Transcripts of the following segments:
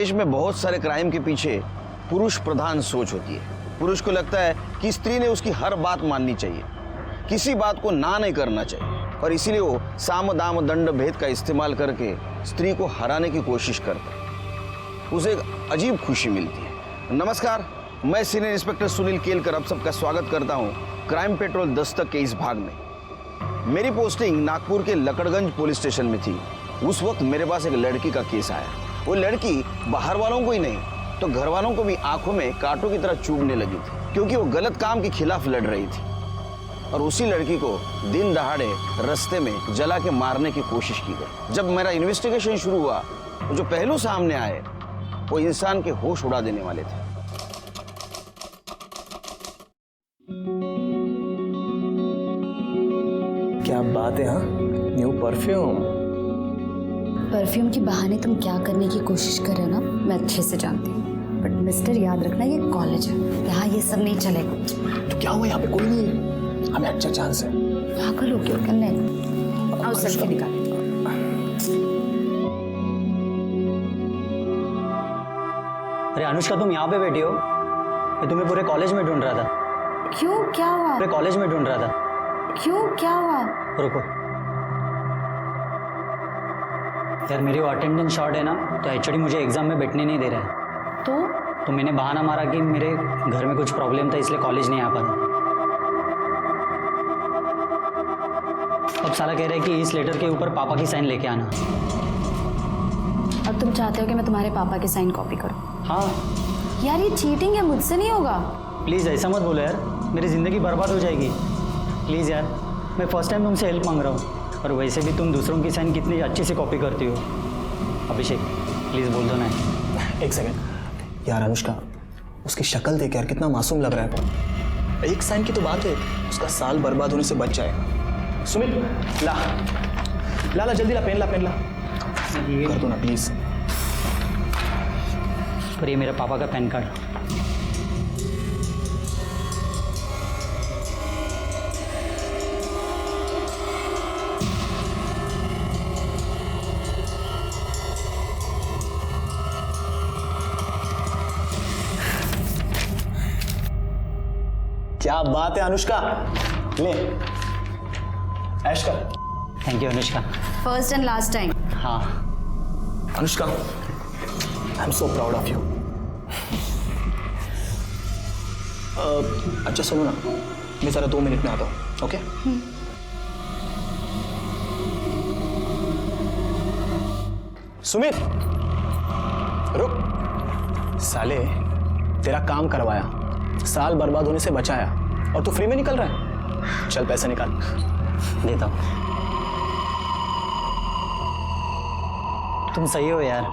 देश में बहुत सारे क्राइम के पीछे पुरुष प्रधान सोच होती है। पुरुष को लगता है कि स्त्री ने उसकी हर बात माननी चाहिए, किसी बात को ना नहीं करना चाहिए, और इसीलिए वो साम दाम दंड भेद का इस्तेमाल करके स्त्री को हराने की कोशिश करता है। उसे एक अजीब खुशी मिलती है। नमस्कार, मैं सीनियर इंस्पेक्टर सुनील केलकर आप सबका स्वागत करता हूँ क्राइम पेट्रोल दस्तक के इस भाग में। मेरी पोस्टिंग नागपुर के लकड़गंज पुलिस स्टेशन में थी। उस वक्त मेरे पास एक लड़की का केस आया। वो लड़की बाहर वालों को ही नहीं तो घर वालों को भी आंखों में कांटों की तरह चुभने लगी थी, क्योंकि वो गलत काम के खिलाफ लड़ रही थी। और उसी लड़की को दिन दहाड़े रास्ते में जला के मारने की कोशिश की गई। जब मेरा इन्वेस्टिगेशन शुरू हुआ तो जो पहलू सामने आए वो इंसान के होश उड़ा देने वाले थे। क्या बात है। हाँ, न्यू परफ्यूम के बहाने तुम क्या करने की कोशिश कर रहे हो ना, मैं अच्छे से जानती हूँ। बट मिस्टर, याद रखना ये कॉलेज है, यहाँ ये सब नहीं चलेगा। तो क्या हुआ, यहाँ पे कोई नहीं है, हमें अच्छा चांस है। पागल हो क्यों करने? आओ सेल्फी निकाले। अरे अनुष्का, तुम यहाँ पे बैठी हो? मैं तुम्हें पूरे कॉलेज में ढूंढ रहा था। क्यों, क्या हुआ? पूरे कॉलेज में ढूंढ रहा था। क्यों, क्या हुआ? रुको यार, मेरी वो अटेंडेंस शॉर्ट है ना, तो एचओडी मुझे एग्जाम में बैठने नहीं दे रहा है। तो मैंने बहाना मारा कि मेरे घर में कुछ प्रॉब्लम था, इसलिए कॉलेज नहीं आ पाया। अब साला कह रहा है कि इस लेटर के ऊपर पापा की साइन लेके आना। अब तुम चाहते हो कि मैं तुम्हारे पापा के साइन कॉपी करूं? हाँ यार ये चीटिंग है, मुझसे नहीं होगा। प्लीज़ ऐसा मत बोलो यार, मेरी ज़िंदगी बर्बाद हो जाएगी। प्लीज़ यार, मैं फर्स्ट टाइम तुमसे हेल्प मांग रहा हूँ, और वैसे भी तुम दूसरों की साइन कितनी अच्छी से कॉपी करती हो। अभिषेक प्लीज़ बोल दो ना। एक सेकंड यार, अनुष्का उसकी शक्ल देख यार, कितना मासूम लग रहा है वो। एक साइन की तो बात है, उसका साल बर्बाद होने से बच जाएगा। सुमित, ला ला ला जल्दी ला, पेन ला, पेन ला, कर दो ना प्लीज। और ये मेरा पापा का पैन कार्ड। क्या बात है अनुष्का, ले ऐश कर। Thank you Anushka. First and last time. हाँ Anushka, I am so proud of you. अच्छा सुनो ना, मैं जरा 2 मिनट में आता हूँ, ओके? सुमित रुक। साले, तेरा काम करवाया, साल बर्बाद होने से बचाया, और तू फ्री में निकल रहा है। चल पैसे निकाल। देता हूँ। तुम सही हो यार,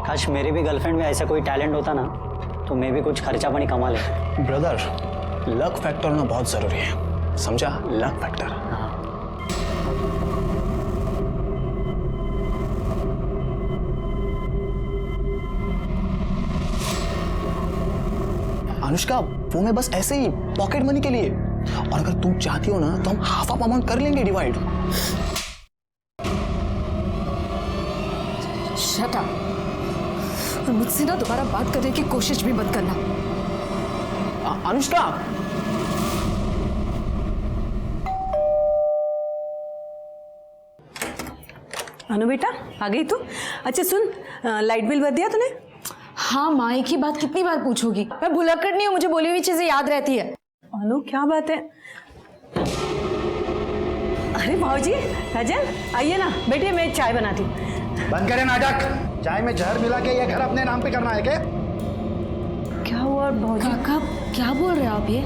काश मेरी भी गर्लफ्रेंड में ऐसा कोई टैलेंट होता ना, तो मैं भी कुछ खर्चा पानी कमा ले। ब्रदर, लक फैक्टर होना बहुत जरूरी है, समझा? Luck factor. हाँ अनुष्का, वो मैं बस ऐसे ही पॉकेट मनी के लिए, और अगर तुम चाहती हो ना तो हम हाफ ऑफ अमाउंट कर लेंगे डिवाइड। Shut up. और मुझसे ना दोबारा बात करने की कोशिश भी मत करना। अनुष्का, अनु बेटा, आ गई तू? अच्छा सुन, लाइट बिल भर दिया तूने? हाँ माँ, एक ही बात कितनी बार पूछोगी? मैं भुलक्कड़ नहीं हूँ, मुझे बोली हुई चीजें याद रहती है। अनु क्या बात है? अरे भाऊजी, राजन आइए ना, बैठिए, मैं चाय बनाती हूँ। बंद करें नाटक। चाय में जहर मिला के ये घर अपने नाम पे करना है क्या? क्या हुआ भाऊजी? काका क्या बोल रहे हो आप ये?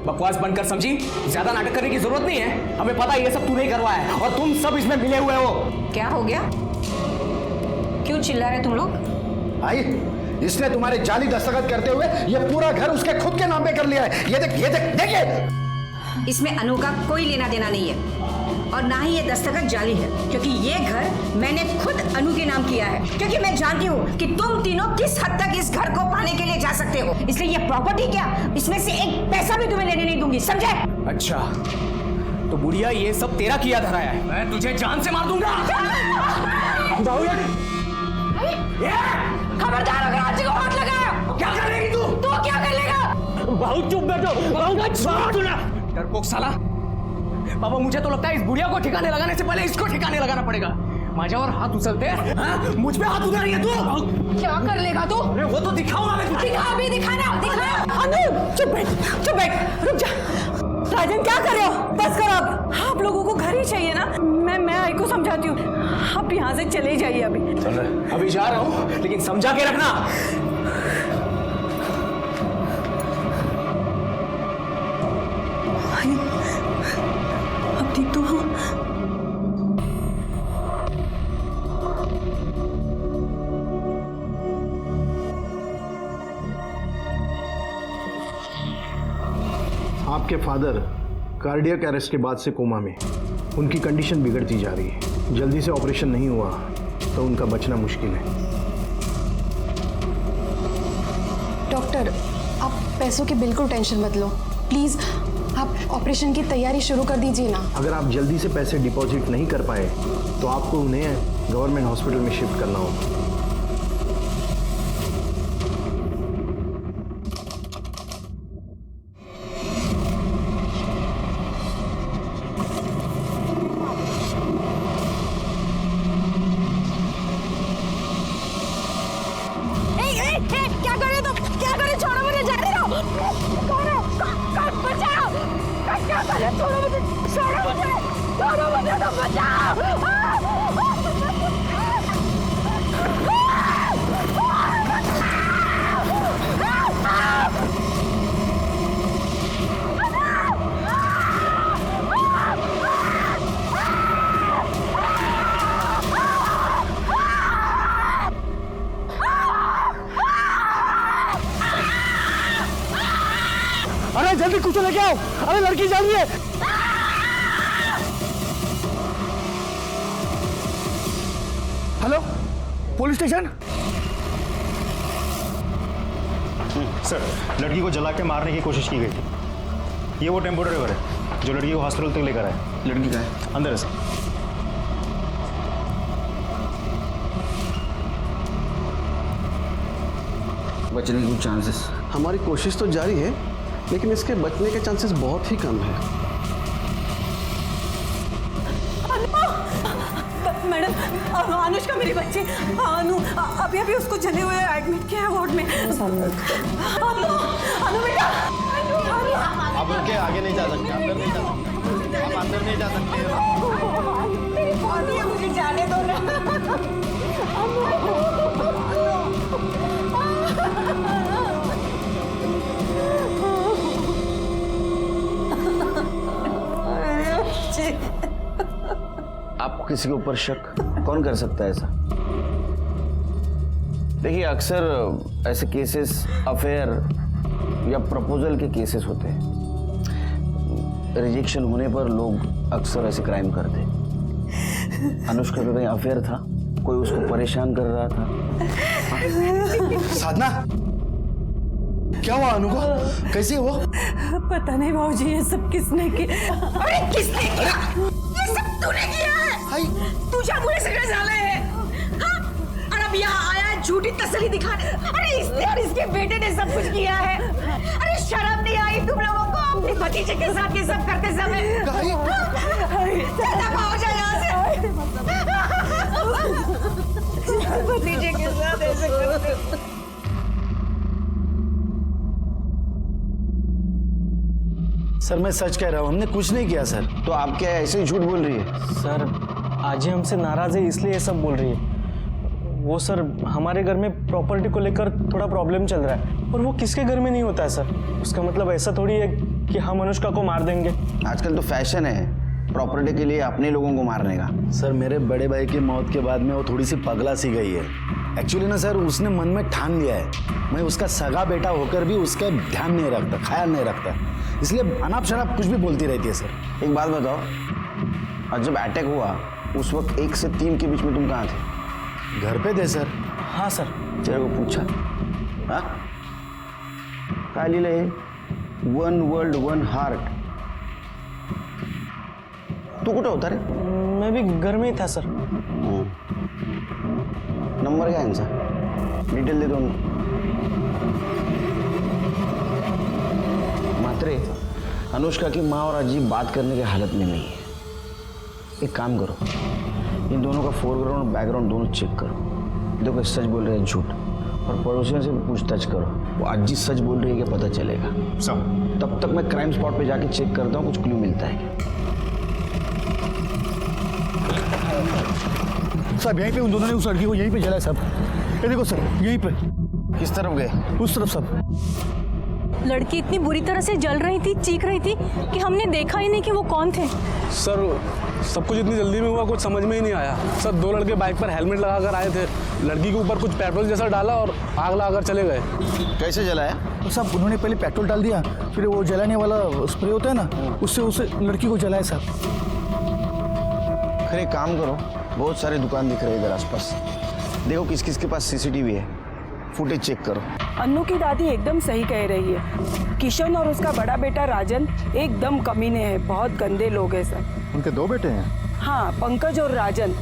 बकवास बंद कर, समझी? ज्यादा नाटक करने की जरूरत नहीं है, हमें पता है ये सब तूने ही करवाया है, और तुम सब इसमें मिले हुए हो। क्या हो गया? क्यों चिल्ला रहे तुम लोग? भाई, इसने तुम्हारे जाली दस्तखत करते हुए ये पूरा घर उसके खुद के नाम पे कर लिया है। ये देख, ये देख, देखिए। इसमें अनु का कोई लेना देना नहीं है, और ना ही ये दस्तखत जाली है, क्योंकि ये घर मैंने खुद अनु के नाम किया है, क्योंकि मैं जानती हूँ कि तुम तीनों किस हद तक इस घर को पाने के लिए जा सकते हो। इसलिए ये प्रॉपर्टी क्या, इसमें से एक पैसा भी तुम्हें लेने नहीं दूंगी, समझे? अच्छा, तो बुढ़िया ये सब तेरा किया धराया है, मैं तुझे जान से मार दूंगा। खबरदार अगर आजी को हाथ लगाया क्या कर लेगी तू? तो क्या कर लेगा? बहुत चुप बैठो, बहुत डरपोक साला। बाबा मुझे तो लगता है इस बुढ़िया को ठिकाने लगाने से पहले इसको ठिकाने लगाना पड़ेगा। माझ्यावर हाथ उचलते हैं, हाँ? मुझ पे हाथ उठा रही है तू? क्या कर लेगा तू? अरे वो तो दिखाऊंगा मैं तुझे। दिखा अभी, दिखाना दिखा। अनु चुप बैठ रुक जा। राजन क्या कर रहे हो? बस करो अब। आप लोगों को घर ही चाहिए ना। मैं आई को समझाती हूँ, आप यहाँ से चले जाइए अभी। अभी जा रहा हूँ, लेकिन समझा के रखना। अब ठीक तो हाँ। आपके फादर कार्डियक अरेस्ट के बाद से कोमा में, उनकी कंडीशन बिगड़ती जा रही है। जल्दी से ऑपरेशन नहीं हुआ तो उनका बचना मुश्किल है। डॉक्टर, आप पैसों की बिल्कुल टेंशन मत लो। प्लीज़ आप ऑपरेशन की तैयारी शुरू कर दीजिए ना। अगर आप जल्दी से पैसे डिपॉजिट नहीं कर पाए तो आपको उन्हें गवर्नमेंट हॉस्पिटल में शिफ्ट करना होगा। क्या कर रहे हो तुम? क्या कर रहे हो? छोड़ो मुझे, जाने दो। कौन है? कौन? बचाओ। क्या कर रहे हो? छोड़ो मुझे, छोड़ो मुझे तो बचाओ। अरे जल्दी कुछ लेके आओ, अरे लड़की जा रही है। Hello, police station. सर, लड़की को जला के मारने की कोशिश की गई थी। ये वो टेम्पो ड्राइवर है जो लड़की को हॉस्पिटल तक लेकर आया। लड़की का है अंदर है सर। बचने के चांसेस? हमारी कोशिश तो जारी है, लेकिन इसके बचने के चांसेस बहुत ही कम है। मैडम, अनुष्का मेरी बच्ची अनु अभी उसको जले हुए एडमिट किया है वार्ड में। अनु बेटा, आप उनके आगे नहीं जा सकते, अंदर नहीं जा सकते, आप अंदर नहीं जा सकते। मेरी बॉडी है, मुझे जाने दो ना। आपको किसी के ऊपर शक कौन कर सकता है ऐसा? देखिए, अक्सर ऐसे केसेस अफेयर या प्रपोजल के केसेस होते हैं। रिजेक्शन होने पर लोग अक्सर ऐसे क्राइम करते हैं। अनुष्का का कहीं अफेयर था, कोई उसको परेशान कर रहा था। साधना, क्या हुआ अनु को? कैसी है वो? पता नहीं भाऊजी, ये सब किसने किया? अरे किसने किया? ये सब तूने किया है। तुझे बुरे से साले है, हाँ? और अब यहाँ आया है झूठी तसल्ली दिखाने। अरे इसने और इसके बेटे ने सब कुछ किया है। अरे शर्म नहीं आई तुम लोगों को अपने भतीजे के साथ ये सब करते समय? हो जाए यहाँ से। भतीजे के साथ ऐसे करते। सर मैं सच कह रहा हूँ, हमने कुछ नहीं किया सर। तो आप क्या ऐसे ही झूठ बोल रही है? सर आज ही हमसे नाराज है इसलिए ये सब बोल रही है। वो सर हमारे घर में प्रॉपर्टी को लेकर थोड़ा प्रॉब्लम चल रहा है, और वो किसके घर में नहीं होता है सर। उसका मतलब ऐसा थोड़ी है कि हम अनुष्का को मार देंगे। आजकल तो फैशन है प्रॉपर्टी के लिए अपने लोगों को मारने का। सर मेरे बड़े भाई की मौत के बाद में वो थोड़ी सी पगला सी गई है। एक्चुअली ना सर, उसने मन में ठान लिया है मैं उसका सगा बेटा होकर भी उसका ध्यान नहीं रखता, ख्याल नहीं रखता, इसलिए अनाप शनाप कुछ भी बोलती रहती है सर। एक बात बताओ, और जब अटैक हुआ उस वक्त 1 से 3 के बीच में तुम कहाँ थे? घर पे थे सर। हाँ सर। तेरे को पूछा? हाँ, काय लिहिलंय? 1 वर्ल्ड 1 हार्ट। तू कुठं होता रे? मैं भी घर में ही था सर। न नंबर क्या है इनसा? डिटेल दे दो उनको। मात्रे, अनुष्का की माँ और अजीब बात करने की हालत में नहीं है। एक काम करो, इन दोनों का फोरग्राउंड और बैकग्राउंड दोनों चेक करो। देखो सच बोल रहे हैं झूठ, और पड़ोसियों से पूछताछ करो। वो अजीब सच बोल रही है क्या पता चलेगा। सर तब तक मैं क्राइम स्पॉट पे जाके चेक करता हूँ, कुछ क्लू मिलता है क्या। साहब यहीं पे उन दोनों ने उस लड़की को यहीं पे जलाया साहब। ये देखो सर, यहीं पे। किस तरफ गए? उस तरफ साहब। लड़की इतनी बुरी तरह से जल रही थी, चीख रही थी कि हमने देखा ही नहीं कि वो कौन थे। सर सब कुछ इतनी जल्दी में हुआ, कुछ समझ में ही नहीं आया। सर 2 लड़के बाइक पर हेलमेट लगाकर आए थे, लड़की के ऊपर कुछ पेट्रोल जैसा डाला और आग लगाकर चले गए। कैसे जलाया? तो साहब उन्होंने पहले पेट्रोल डाल दिया, फिर वो जलाने वाला स्प्रे होता है ना, उससे उस लड़की को जलाया साहब। फिर एक काम करो, बहुत सारे दुकान दिख रहे हैं इधर आसपास, देखो किस किस के पास सीसीटीवी है, फुटेज चेक करो। अन्नू की दादी एकदम सही कह रही है। किशन और उसका बड़ा बेटा राजन एकदम कमीने हैं, बहुत गंदे लोग हैं सर। उनके 2 बेटे हैं? हाँ, पंकज और राजन।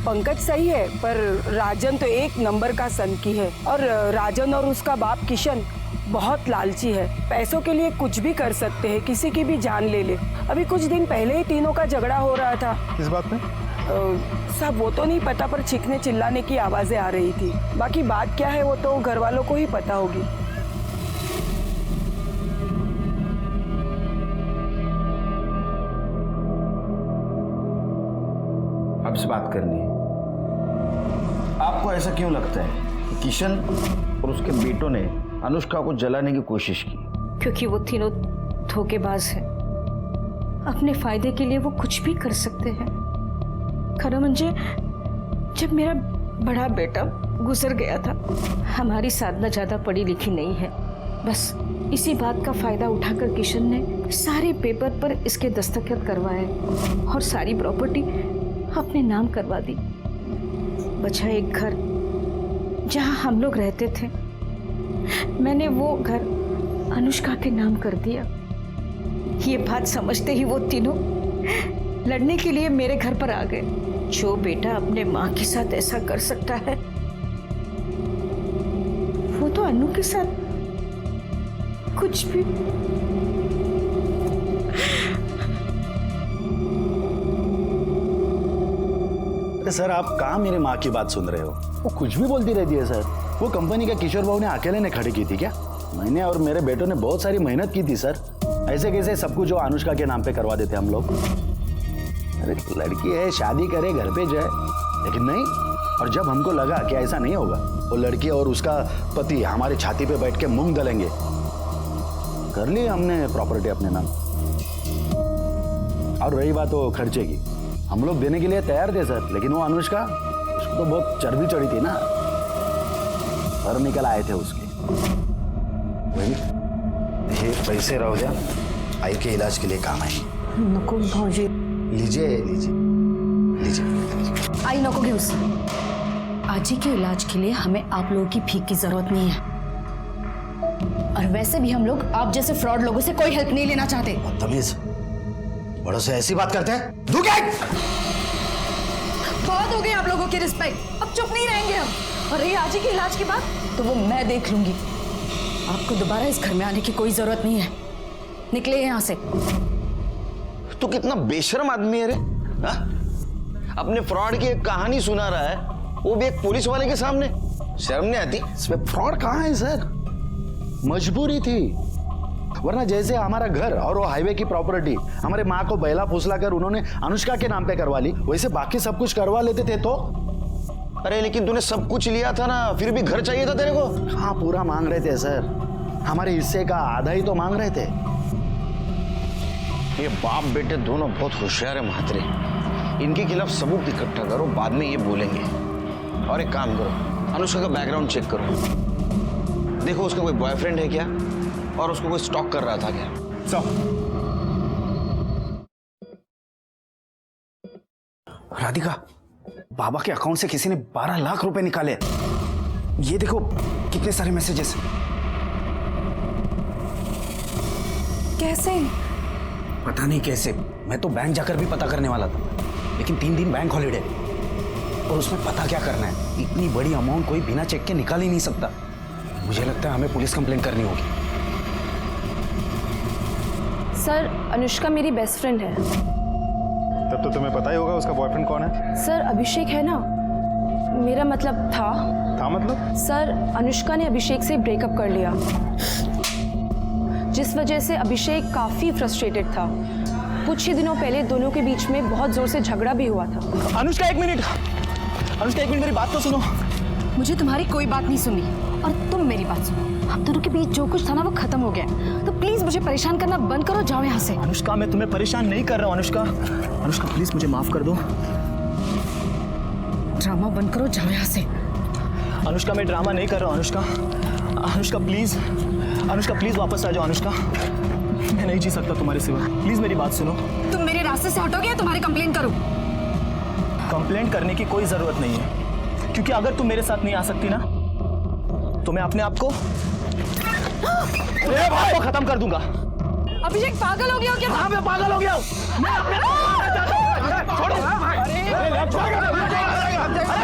पंकज सही है, पर राजन तो 1 नंबर का सनकी है। और राजन और उसका बाप किशन बहुत लालची है, पैसों के लिए कुछ भी कर सकते हैं, किसी की भी जान ले ले। अभी कुछ दिन पहले ही तीनों का झगड़ा हो रहा था। किस बात पे? साहब वो तो नहीं पता, पर चीखने चिल्लाने की आवाजें आ रही थी। बाकी बात क्या है वो तो घर वालों को ही पता होगी। अब से बात करनी है। आपको ऐसा क्यों लगता है कि किशन और उसके बेटों ने अनुष्का को जलाने की कोशिश की? क्योंकि वो तीनों धोखेबाज हैं। अपने फायदे के लिए वो कुछ भी कर सकते हैं। खरा मंजे, जब मेरा बड़ा बेटा गुजर गया था, हमारी साधना ज्यादा पढ़ी लिखी नहीं है। बस इसी बात का फायदा उठाकर किशन ने सारे पेपर पर इसके दस्तखत करवाए और सारी प्रॉपर्टी अपने नाम करवा दी। बचा एक घर जहां हम लोग रहते थे, मैंने वो घर अनुष्का के नाम कर दिया। ये बात समझते ही वो तीनों लड़ने के लिए मेरे घर पर आ गए। जो बेटा अपने माँ के साथ ऐसा कर सकता है, वो तो अनु के साथ कुछ भी। सर आप कहाँ मेरी माँ की बात सुन रहे हो? वो कुछ भी बोलती रहती है सर। वो कंपनी का किशोर बाबू ने अकेले ने खड़ी की थी क्या? मैंने और मेरे बेटों ने बहुत सारी मेहनत की थी सर। ऐसे कैसे सब कुछ जो अनुष्का के नाम पे करवा देते हम लोग? अरे लड़की है, शादी करे, घर पे जाए, लेकिन नहीं। और जब हमको लगा कि ऐसा नहीं होगा, वो लड़की और उसका पति हमारे छाती पे बैठ के मूंग दलेंगे, कर ली हमने प्रॉपर्टी अपने नाम। और रही बात वो खर्चे की, हम लोग देने के लिए तैयार थे सर, लेकिन वो अनुष्का, उसको तो बहुत चर्बी चढ़ी थी ना, घर निकल आए थे उसके। वही ये पैसे रहो जा, आई के इलाज के लिए काम आए। नको भाऊजी, लीजिए लीजिए लीजिए। आई नको घेऊस। आजी के इलाज के लिए हमें आप लोगों की भीख की जरूरत नहीं है, और वैसे भी हम लोग आप जैसे फ्रॉड लोगों से कोई हेल्प नहीं लेना चाहते। तमीज, बड़ों से ऐसी बात करते हैं? बहुत हो गई आप लोगों की रिस्पेक्ट, अब चुप नहीं रहेंगे हम। और रही आजी के इलाज की बात, तो वो मैं देख लूंगी। आपको दोबारा इस घर में आने की कोई जरूरत नहीं है, निकले यहाँ से। तू कितना बेशर्म आदमी है रे, हा? अपने फ्रॉड की एक कहानी सुना रहा है, वो भी एक पुलिस वाले के सामने। शर्म नहीं आती? इसमें फ्रॉड कहाँ है सर? मजबूरी थी, वरना जैसे हमारा घर और वो हाईवे की प्रॉपर्टी हमारे माँ को बैला फुसला कर उन्होंने अनुष्का के नाम पे करवा ली, वैसे बाकी सब कुछ करवा लेते थे तो। अरे लेकिन तूने सब कुछ लिया था ना, फिर भी घर चाहिए था तेरे को। हाँ पूरा मांग रहे थे सर, हमारे हिस्से का आधा ही तो मांग रहे थे। ये बाप बेटे दोनों बहुत होशियार है महात्रे, इनके खिलाफ सबूत इकट्ठा करो, बाद में ये बोलेंगे। और एक काम करो, अनुष्का का बैकग्राउंड चेक करो, देखो उसका कोई बॉयफ्रेंड है क्या, और उसको कोई स्टॉक कर रहा था क्या। राधिका, बाबा के अकाउंट से किसी ने 12 लाख रुपए निकाले। ये देखो कितने सारे मैसेजेस। कैसे? पता नहीं कैसे, मैं तो बैंक जाकर भी पता करने वाला था, लेकिन 3 दिन बैंक हॉलिडे। और उसमें पता क्या करना है? इतनी बड़ी अमाउंट कोई बिना चेक के निकाल ही नहीं सकता। मुझे लगता है हमें पुलिस कंप्लेंट करनी होगी। सर अनुष्का मेरी बेस्ट फ्रेंड है। तब तो तुम्हें पता ही होगा उसका बॉयफ्रेंड कौन है। सर अभिषेक है ना, मेरा मतलब था मतलब? सर अनुष्का ने अभिषेक से ब्रेकअप कर लिया, जिस वजह से अभिषेक काफी फ्रस्ट्रेटेड था। कुछ ही दिनों पहले दोनों के बीच में बहुत जोर से झगड़ा भी हुआ था। अनुष्का एक मिनट, अनुष्का एक मिनट मेरी बात तो सुनो। मुझे तुम्हारी कोई बात नहीं सुनी और तुम मेरी बात सुनो। हम दोनों के बीच जो कुछ था ना वो खत्म हो गया, तो प्लीज मुझे परेशान करना बंद करो, जाओ यहाँ से। अनुष्का मैं तुम्हें परेशान नहीं कर रहा हूँ। अनुष्का, अनुष्का प्लीज मुझे माफ कर दो। ड्रामा बंद करो, जाओ यहाँ से। अनुष्का मैं ड्रामा नहीं कर रहा हूँ। अनुष्का, अनुष्का प्लीज, अनुष्का प्लीज वापस आ जाओ। अनुष्का मैं नहीं जी सकता तुम्हारे सिवा, प्लीज मेरी बात सुनो। तुम मेरे रास्ते से हटोगे या तुम्हारी कंप्लेंट करूं? कंप्लेंट करने की कोई जरूरत नहीं है, क्योंकि अगर तुम मेरे साथ नहीं आ सकती ना तो मैं अपने आप को खत्म कर दूंगा। अभिषेक पागल हो गया हो क्या? हाँ मैं पागल हो गया हूँ। मैं अपने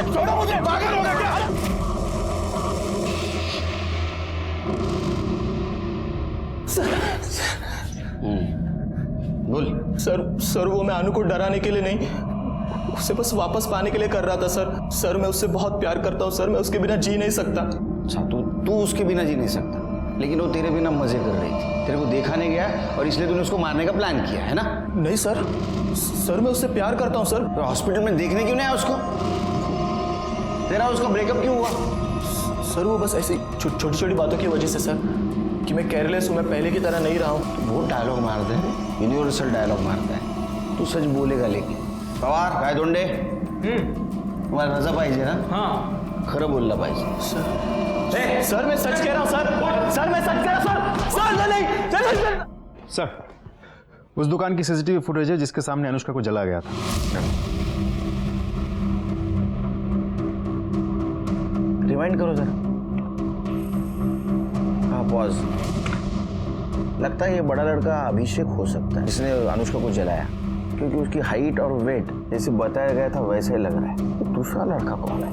छोड़ो मुझे, पागल हो गया क्या? बोल। सर वो मैं अनु को डराने के लिए नहीं, उसे बस वापस पाने के लिए कर रहा था सर मैं उससे बहुत प्यार करता हूँ सर, मैं उसके बिना जी नहीं सकता। अच्छा तू उसके बिना जी नहीं सकता, लेकिन वो तेरे बिना मजे कर रही थी, तेरे को देखा नहीं गया और इसलिए तूने उसको मारने का प्लान किया है ना? नहीं सर मैं उससे प्यार करता हूँ सर। तो हॉस्पिटल में देखने क्यों नहीं आया उसको? तेरा उसका ब्रेकअप क्यों हुआ? सर वो बस ऐसी छोटी छोटी बातों की वजह से सर, कि मैं केयरलेस हूँ, मैं पहले की तरह नहीं रहा हूँ। वो डायलॉग मारते हैं, यूनिवर्सल डायलॉग मारता है। तू सच बोलेगा लेकिन। पवार काय दोंडे, तुम्हाला रजा पाहिजे ना? हाँ खरं बोलला पाहिजे। सर मैं सच कह रहा हूँ सर मैं सच कह रहा हूँ सर नहीं। सर उस दुकान की सीसीटीवी फुटेज है जिसके सामने अनुष्का को जला गया था। रिवाइंड करो जरा। हाँ पॉज। लगता है ये बड़ा लड़का अभिषेक हो सकता है, जिसने अनुष्का को जलाया, क्योंकि उसकी हाइट और वेट जैसे बताया गया था वैसे ही लग रहा है। तो दूसरा लड़का कौन है?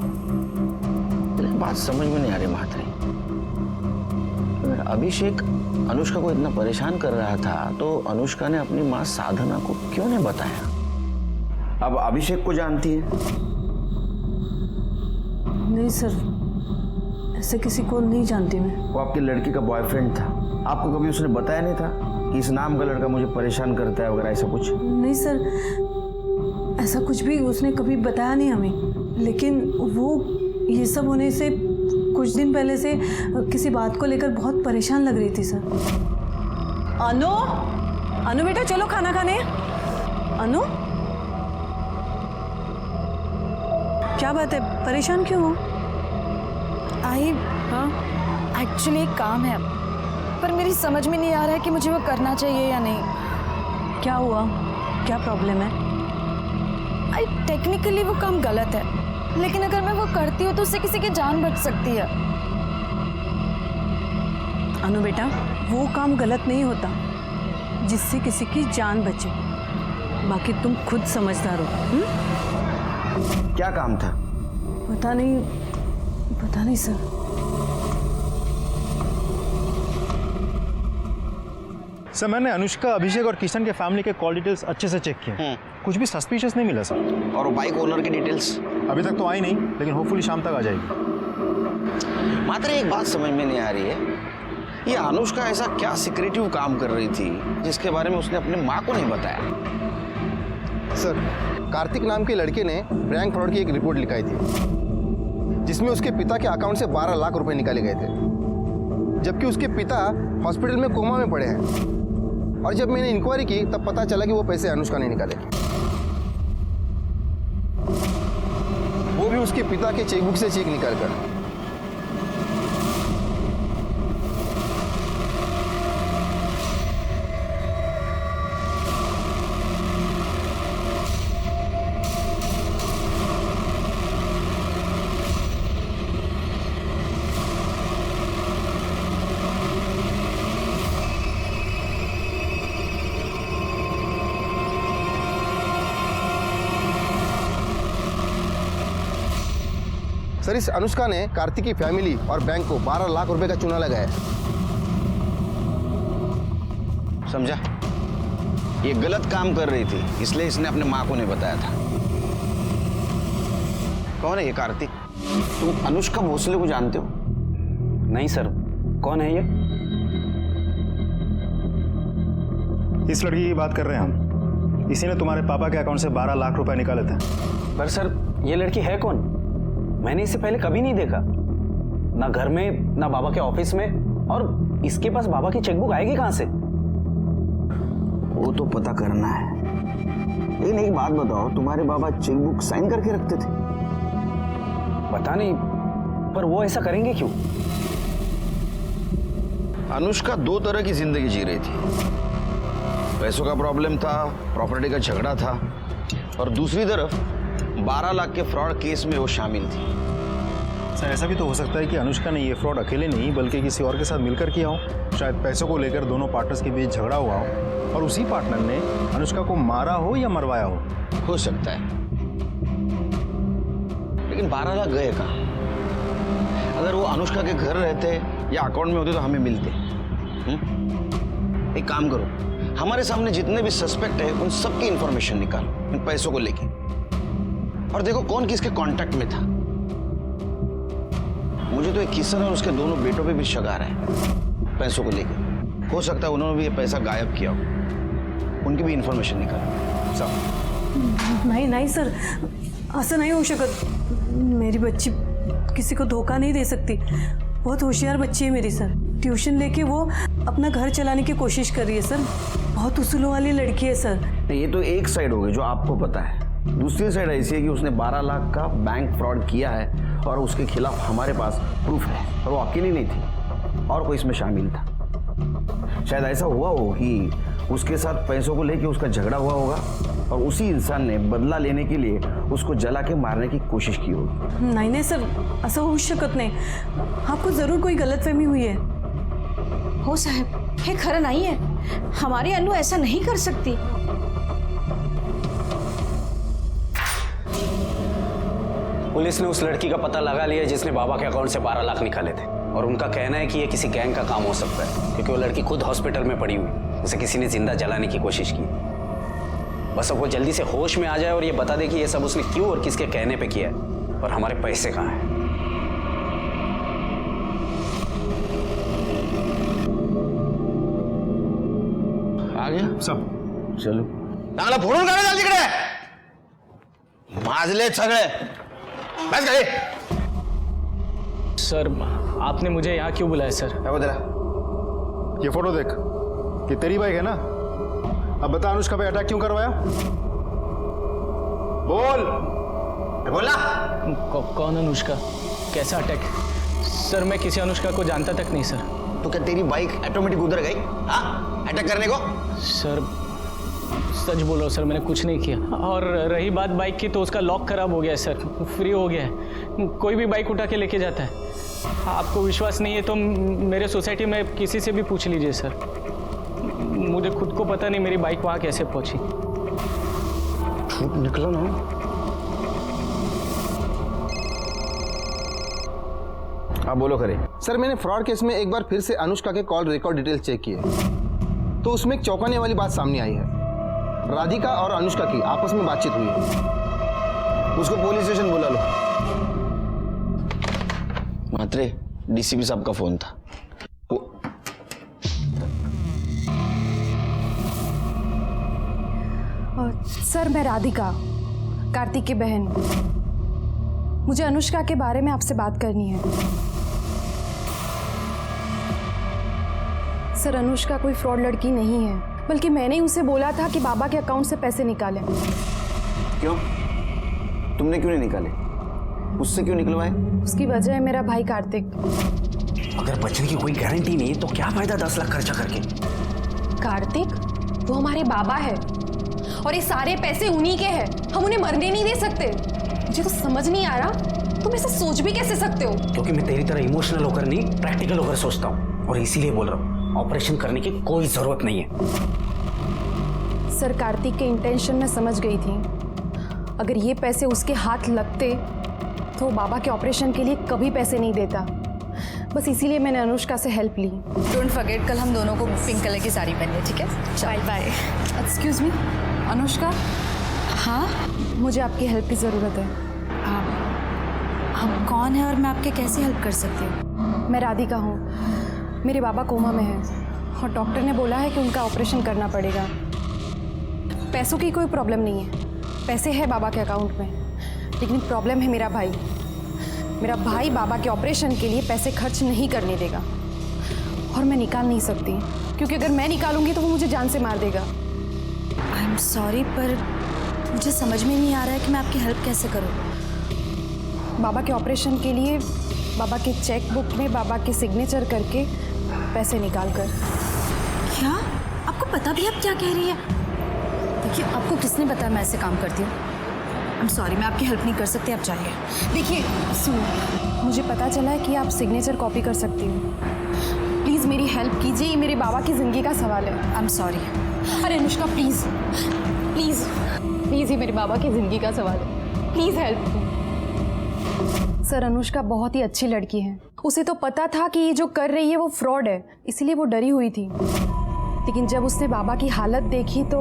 बात समझ में नहीं आ रही महात्री। अगर अभिषेक अनुष्का को इतना परेशान कर रहा था तो अनुष्का ने अपनी माँ साधना को क्यों नहीं बताया? अब अभिषेक को जानती है? नहीं सर, ऐसे किसी को नहीं जानती मैं। वो आपकी लड़की का बॉयफ्रेंड था, आपको कभी उसने बताया नहीं था कि इस नाम का लड़का मुझे परेशान करता है वगैरह ऐसा कुछ? नहीं सर, ऐसा कुछ भी उसने कभी बताया नहीं हमें। लेकिन वो ये सब होने से कुछ दिन पहले से किसी बात को लेकर बहुत परेशान लग रही थी सर। अनु बेटा चलो खाना खाने। अनु क्या बात है, परेशान क्यों हो? आई हाँ एक्चुअली एक काम है, पर मेरी समझ में नहीं आ रहा है कि मुझे वो करना चाहिए या नहीं। क्या हुआ, क्या प्रॉब्लम है? आई टेक्निकली वो काम गलत है, लेकिन अगर मैं वो करती हूँ तो उससे किसी की जान बच सकती है। अनु बेटा वो काम गलत नहीं होता जिससे किसी की जान बचे, बाकी तुम खुद समझदार हो। क्या काम था? पता नहीं सर। सर मैंने अनुष्का, अभिषेक और किशन के फैमिली के कॉल डिटेल्स अच्छे से चेक किए, कुछ भी सस्पिशियस नहीं मिला सर। और बाइक ओनर की डिटेल्स? अभी तक तो आई नहीं, लेकिन होपफुली शाम तक आ जाएगी। मात्र एक बात समझ में नहीं आ रही है, ये अनुष्का ऐसा क्या सीक्रेटिव काम कर रही थी जिसके बारे में उसने अपनी माँ को नहीं बताया? सर कार्तिक नाम के लड़के ने बैंक फ्रॉड की एक रिपोर्ट लिखाई थी, जिसमें उसके पिता के अकाउंट से 12 लाख रुपए निकाले गए थे, जबकि उसके पिता हॉस्पिटल में कोमा में पड़े हैं। और जब मैंने इंक्वायरी की तब पता चला कि वो पैसे अनुष्का ने निकाले, वो भी उसके पिता के चेकबुक से चेक निकाल कर। सर इस अनुष्का ने कार्तिक की फैमिली और बैंक को 12 लाख रुपए का चूना लगाया है। समझा? ये गलत काम कर रही थी, इसलिए इसने अपने माँ को नहीं बताया था। कौन है ये कार्तिक? तुम अनुष्का भोसले को जानते हो? नहीं सर, कौन है ये? इस लड़की की बात कर रहे हैं हम। इसी ने तुम्हारे पापा के अकाउंट से 12 लाख रुपए निकाले थे। पर सर ये लड़की है कौन? मैंने इसे पहले कभी नहीं देखा, ना घर में ना बाबा के ऑफिस में। और इसके पास बाबा की चेकबुक आएगी कहां से? वो तो पता करना है। लेकिन एक बात बताओ, तुम्हारे बाबा चेकबुक साइन करके रखते थे? पता नहीं, पर वो ऐसा करेंगे क्यों? अनुष्का दो तरह की जिंदगी जी रही थी। पैसों का प्रॉब्लम था, प्रॉपर्टी का झगड़ा था, और दूसरी तरफ 12 लाख के फ्रॉड केस में वो शामिल थी। सर ऐसा भी तो हो सकता है कि अनुष्का ने ये फ्रॉड अकेले नहीं बल्कि किसी और के साथ मिलकर किया हो। शायद पैसों को लेकर दोनों पार्टनर्स के बीच झगड़ा हुआ हो और उसी पार्टनर ने अनुष्का को मारा हो या मरवाया हो सकता है। लेकिन 12 लाख गए कहाँ? अगर वो अनुष्का के घर रहते या अकाउंट में होते तो हमें मिलते। एक काम करो, हमारे सामने जितने भी सस्पेक्ट है उन सबकी इंफॉर्मेशन निकालो इन पैसों को लेके, और देखो कौन किसके कांटेक्ट में था। मुझे तो एक किशन और उसके दोनों बेटों पे भी शक आ रहा है पैसों को लेके। हो सकता है उन्होंने भी ये पैसा गायब किया हो। उनकी भी इंफॉर्मेशन निकालो। सब नहीं सर, असं नाही होऊ शकत। मेरी बच्ची किसी को धोखा नहीं दे सकती। बहुत होशियार बच्ची है मेरी सर। ट्यूशन लेके वो अपना घर चलाने की कोशिश कर रही है सर। बहुत उसूलों वाली लड़की है सर। ये तो एक साइड हो गई जो आपको पता है। दूसरी साइड ऐसी है कि उसने 12 लाख का बैंक फ्रॉड किया है और उसके खिलाफ हमारे पास प्रूफ है। और वो अकेली नहीं थी, और कोई इसमें शामिल था। शायद ऐसा हुआ हो कि उसके साथ पैसों को लेके उसका झगड़ा हुआ होगा और उसी इंसान ने बदला लेने के लिए उसको जला के मारने की कोशिश की होगी। नहीं सर, असं होऊ शकत नाही। आपको जरूर कोई गलतफहमी हुई है। हो साहब, हे खरं नहीं है। हमारी अनु ऐसा नहीं कर सकती। पुलिस ने उस लड़की का पता लगा लिया जिसने बाबा के अकाउंट से 12 लाख निकाले थे, और उनका कहना है कि ये किसी गैंग का काम हो सकता है, क्योंकि वो लड़की खुद हॉस्पिटल में पड़ी हुई। उसे किसी ने जिंदा जलाने की कोशिश की। बस अब वो जल्दी से होश में आ जाए और ये बता दे कि ये सब उसने क्यों और किसके कहने पे किया है, और हमारे पैसे कहाँ हैं। आ गया सब चलो चांगला फोडून काढा चाल तिकडे. माजले सगळे बस गए. सर आपने मुझे यहाँ क्यों बुलाया सर? क्या तेरा? ये फोटो देख, ये तेरी बाइक है ना? अब बता अनुष्का पे अटैक क्यों करवाया? बोल बोला। कौन अनुष्का? कैसा अटैक? सर मैं किसी अनुष्का को जानता तक नहीं सर। तो क्या तेरी बाइक ऑटोमेटिक उधर गई हाँ अटैक करने को? सर सच बोलो सर, मैंने कुछ नहीं किया। और रही बात बाइक की, तो उसका लॉक खराब हो गया है सर, फ्री हो गया है। कोई भी बाइक उठा के लेके जाता है। आपको विश्वास नहीं है तो मेरे सोसाइटी में किसी से भी पूछ लीजिए सर। मुझे खुद को पता नहीं मेरी बाइक वहाँ कैसे पहुँची। झूठ निकला ना। हाँ बोलो करे। सर मैंने फ्रॉड केस में एक बार फिर से अनुष्का के कॉल रिकॉर्ड डिटेल चेक किए, तो उसमें एक चौंकाने वाली बात सामने आई है। राधिका और अनुष्का की आपस में बातचीत हुई है। उसको पुलिस स्टेशन बुला लो। मात्रे डीसीपी साहब का फोन था। सर मैं राधिका, कार्तिक की बहन। मुझे अनुष्का के बारे में आपसे बात करनी है। सर अनुष्का कोई फ्रॉड लड़की नहीं है, बल्कि मैंने ही उसे बोला था कि बाबा के अकाउंट से पैसे निकालें। क्यों? तुमने क्यों नहीं निकाले? उससे क्यों निकलवाए? उसकी वजह है मेरा भाई कार्तिक। अगर बचने की कोई गारंटी नहीं तो क्या फायदा 10 लाख खर्चा करके? कार्तिक वो हमारे बाबा है और ये सारे पैसे उन्हीं के हैं। हम उन्हें मरने नहीं दे सकते। मुझे तो समझ नहीं आ रहा तुम ऐसा सोच भी कैसे सकते हो? क्योंकि मैं तेरी तरह इमोशनल होकर नहीं, प्रैक्टिकल होकर सोचता हूँ, और इसीलिए बोल रहा हूँ ऑपरेशन करने की कोई जरूरत नहीं है। सर कार्तिक के इंटेंशन में समझ गई थी। अगर ये पैसे उसके हाथ लगते तो वो बाबा के ऑपरेशन के लिए कभी पैसे नहीं देता। बस इसीलिए मैंने अनुष्का से हेल्प ली। डोंट फॉरगेट कल हम दोनों को पिंक कलर की साड़ी पहनी है, ठीक है? Bye bye. Excuse me, Anushka, हाँ, मुझे आपकी हेल्प की ज़रूरत है। आप कौन है और मैं आपके कैसे हेल्प कर सकती हूँ? मैं राधिका हूँ। मेरे बाबा कोमा में हैं और डॉक्टर ने बोला है कि उनका ऑपरेशन करना पड़ेगा। पैसों की कोई प्रॉब्लम नहीं है, पैसे है बाबा के अकाउंट में, लेकिन प्रॉब्लम है मेरा भाई। मेरा भाई बाबा के ऑपरेशन के लिए पैसे खर्च नहीं करने देगा और मैं निकाल नहीं सकती, क्योंकि अगर मैं निकालूंगी तो वो मुझे जान से मार देगा। आई एम सॉरी, पर मुझे समझ में नहीं आ रहा है कि मैं आपकी हेल्प कैसे करूँ। बाबा के ऑपरेशन के लिए बाबा के चेक बुक में बाबा के सिग्नेचर करके पैसे निकाल कर। क्या आपको पता भी आप क्या कह रही है? देखिए, आपको किसने बताया मैं ऐसे काम करती हूँ? आई एम सॉरी, मैं आपकी हेल्प नहीं कर सकती, आप जाइए। देखिए सुनो, मुझे पता चला है कि आप सिग्नेचर कॉपी कर सकती हो। प्लीज़ मेरी हेल्प कीजिए, ये मेरे बाबा की ज़िंदगी का सवाल है। I am sorry. अरे अनुष्का, प्लीज़ प्लीज़ प्लीज़, ये मेरे बाबा की ज़िंदगी का सवाल है, प्लीज़ हेल्प। सर, अनुष्का बहुत ही अच्छी लड़की है। उसे तो पता था कि ये जो कर रही है वो फ्रॉड है, इसीलिए वो डरी हुई थी। लेकिन जब उसने बाबा की हालत देखी तो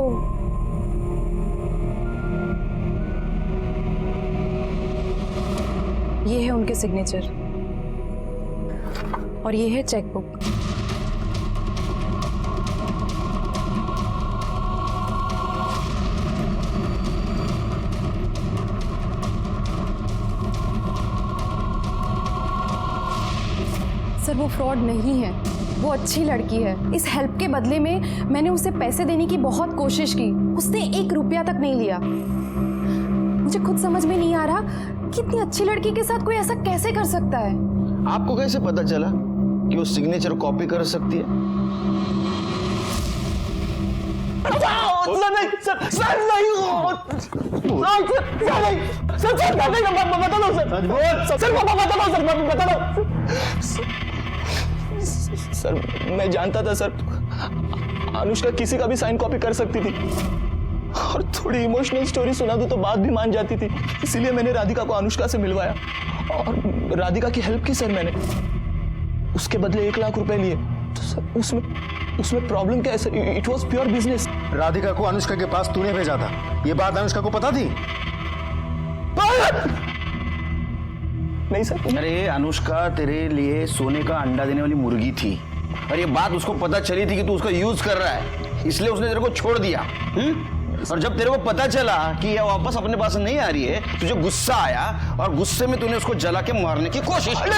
ये है उनके सिग्नेचर और ये है चेक बुक। सर, वो फ्रॉड नहीं है, वो अच्छी लड़की है। इस हेल्प के बदले में मैंने उसे पैसे देने की बहुत कोशिश की, उसने 1 रुपया तक नहीं लिया। मुझे खुद समझ में नहीं आ रहा कि इतनी अच्छी लड़की के साथ कोई ऐसा कैसे कर सकता है। आपको कैसे पता चला कि वो सिग्नेचर कॉपी कर सकती है? सर, मैं जानता था सर, अनुष्का किसी का भी साइन कॉपी कर सकती थी और थोड़ी इमोशनल स्टोरी सुना दूं तो बात भी मान जाती थी। इसीलिए मैंने राधिका को अनुष्का से मिलवाया और राधिका की हेल्प की सर मैंने। उसके बदले 1 लाख रुपए लिए। तो सर उसमें प्रॉब्लम क्या है sir? It was pure business. Radhika को अनुष्का के पास तूने भेजा था, ये बात अनुष्का को पता थी? नहीं सर। अरे अनुष्का तेरे लिए सोने का अंडा देने वाली मुर्गी थी और ये बात उसको पता चली थी कि तू उसका यूज कर रहा है, इसलिए उसने तेरे को छोड़ दिया। और जब तेरे को पता चला कि ये वापस अपने पास नहीं आ रही है, तुझे गुस्सा आया और गुस्से में तूने उसको जला के मारने की कोशिश की।